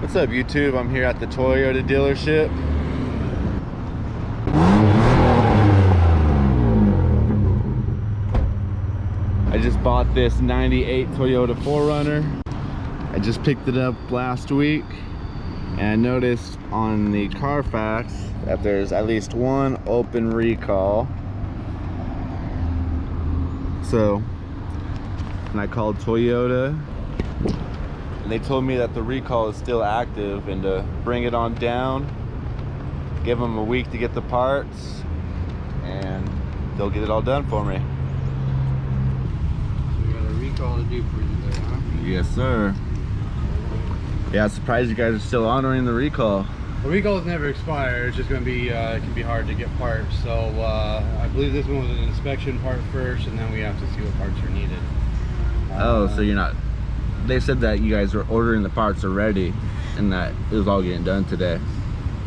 What's up, YouTube? I'm here at the Toyota dealership. I just bought this 98 Toyota 4runner. I just picked it up last week, and I noticed on the Carfax that there's at least one open recall. So, and I called Toyota. And they told me that the recall is still active and to bring it on down, give them a week to get the parts, and they'll get it all done for me. So we got a recall to do for you there, huh? Yes, sir. Yeah, I'm surprised you guys are still honoring the recall. The recalls never expire. It's just going to be, it can be hard to get parts. So I believe this one was an inspection part first, and then we have to see what parts are needed. Oh, so you're not... They said that you guys were ordering the parts already and that it was all getting done today.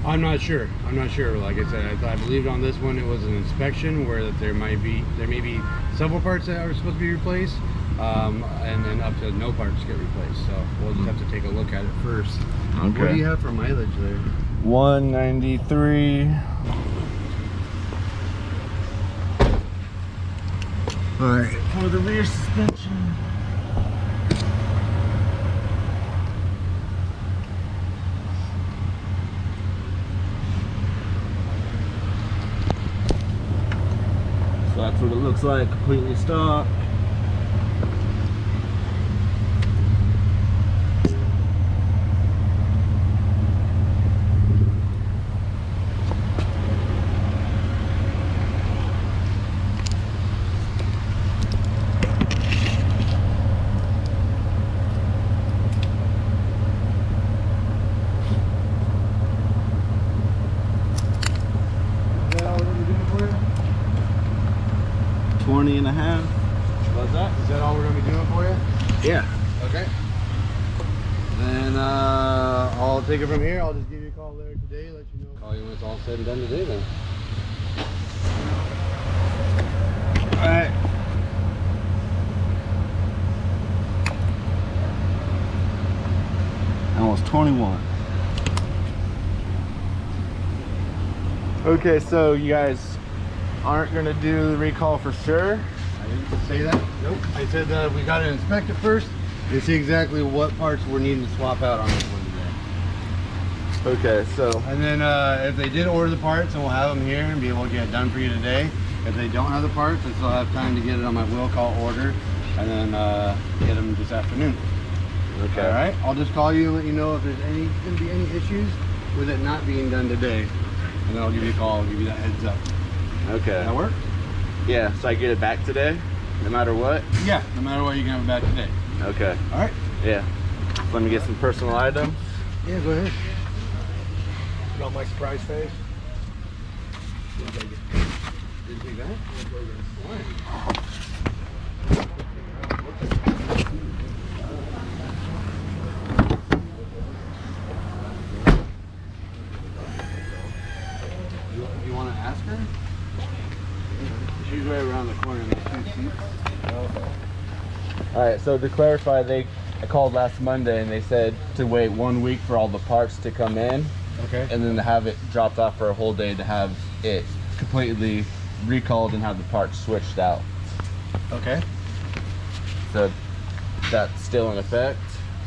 I'm not sure. Like I said, I believed on this one it was an inspection where that there may be several parts that are supposed to be replaced, and then up to no parts get replaced. So we'll just have to take a look at it first. Okay. What do you have for mileage there? 193. All right, for the rear suspension. So that's what it looks like, completely stock. Is that all we're going to be doing for you? 20 and a half. What's that? Is that all we're going to be doing for you? Yeah. Okay. Then I'll take it from here. I'll just give you a call later today, let you know. Call you when it's all said and done today then. All right. Almost 21. Okay, so you guys aren't gonna do the recall for sure? I didn't say that. Nope. I said we got to inspect it first and see exactly what parts we're needing to swap out on this one today. Okay, so And then if they did order the parts, then we'll have them here and be able to get it done for you today. If they don't have the parts, I still have time to get it on my will call order and then get them this afternoon. okay. All right. I'll just call you and let you know if there's going to be any issues with it not being done today, and then I'll give you a call and give you that heads up. Okay. That work? Yeah, so I get it back today, no matter what? Yeah. No matter what, you can have it back today. Okay. All right. Yeah. Let me get some personal items. Yeah. Go ahead. You got my surprise face? Didn't take that? Why? You want to ask her? She's right around the corner in the 2 seats. All right, so to clarify, I called last Monday and they said to wait 1 week for all the parts to come in. Okay. And then to have it dropped off for a whole day to have it completely recalled and have the parts switched out. Okay. So that's still in effect?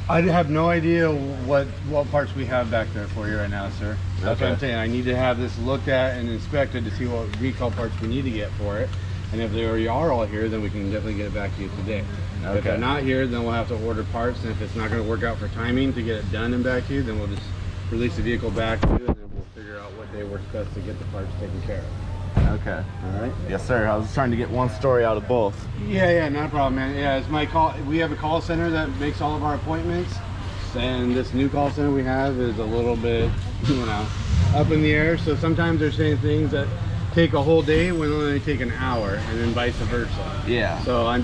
I have no idea what parts we have back there for you right now, sir. That's what I'm Okay. saying. I need to have this looked at and inspected to see what recall parts we need to get for it. And if they already are all here, then we can definitely get it back to you today. If Okay. they're not here, then we'll have to order parts. And if it's not going to work out for timing to get it done and back to you, then we'll just release the vehicle back to you, and then we'll figure out what day works best to get the parts taken care of. Okay. All right. Yes, sir. I was trying to get one story out of both. Yeah, not a problem, man. Yeah, it's my call. We have a call center that makes all of our appointments, and this new call center we have is a little bit, up in the air. So sometimes they're saying things that take a whole day when they only take an hour, and then vice versa. Yeah. So I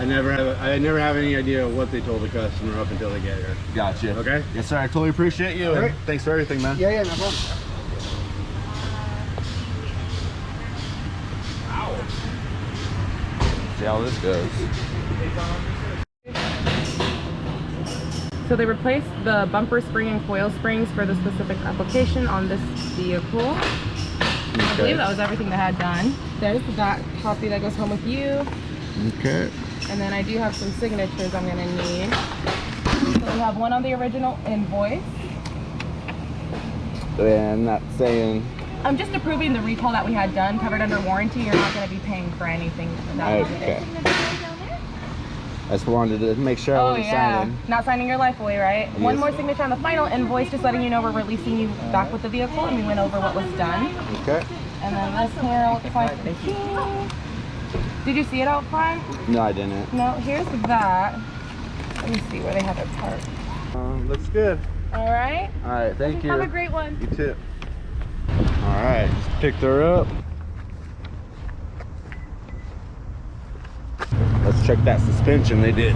never have any idea what they told the customer up until they get here. Gotcha. Okay. Yes, sir. I totally appreciate you. All And right. thanks for everything, man. Yeah, no problem. See how this goes. So they replaced the bumper spring and coil springs for the specific application on this vehicle. I believe that was everything that had done. There's that copy that goes home with you. Okay. And then I do have some signatures I'm gonna need. So we have one on the original invoice. And not saying. I'm just approving the recall that we had done, covered under warranty. You're not gonna be paying for anything that we did. Okay. I just wanted to make sure I wasn't signing. Not signing your life away, right? Yes. One more signature on the final invoice, just letting you know we're releasing you back with the vehicle, and we went over what was done. Okay. And then this here looks like the key. Did you see it out front? No, I didn't. No, here's that. Let me see where they have it parked. Looks good. All right. All right, thank you. Have a great one. You too. All right, just picked her up. Let's check that suspension they did.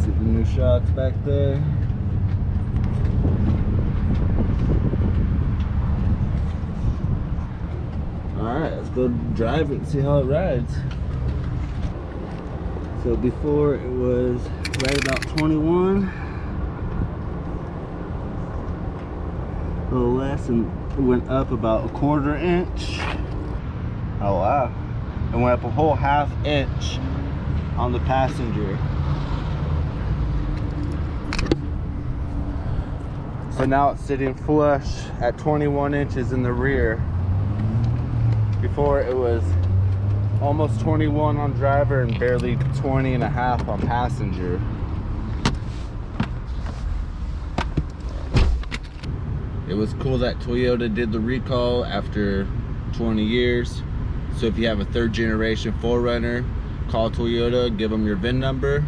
See the new shocks back there. Alright, let's go drive it and see how it rides. So before it was right about 21. A little less, and it went up about a 1/4 inch. Oh wow. It went up a whole 1/2 inch on the passenger. So now it's sitting flush at 21 inches in the rear. Before it was almost 21 on driver and barely 20.5 on passenger. It was cool that Toyota did the recall after 20 years. So if you have a 3rd generation 4runner, call Toyota, give them your VIN number,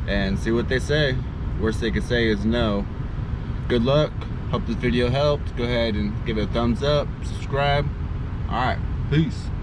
and see what they say. Worst they could say is no. Good luck. Hope this video helped. Go ahead and give it a thumbs up, subscribe. All right. Peace.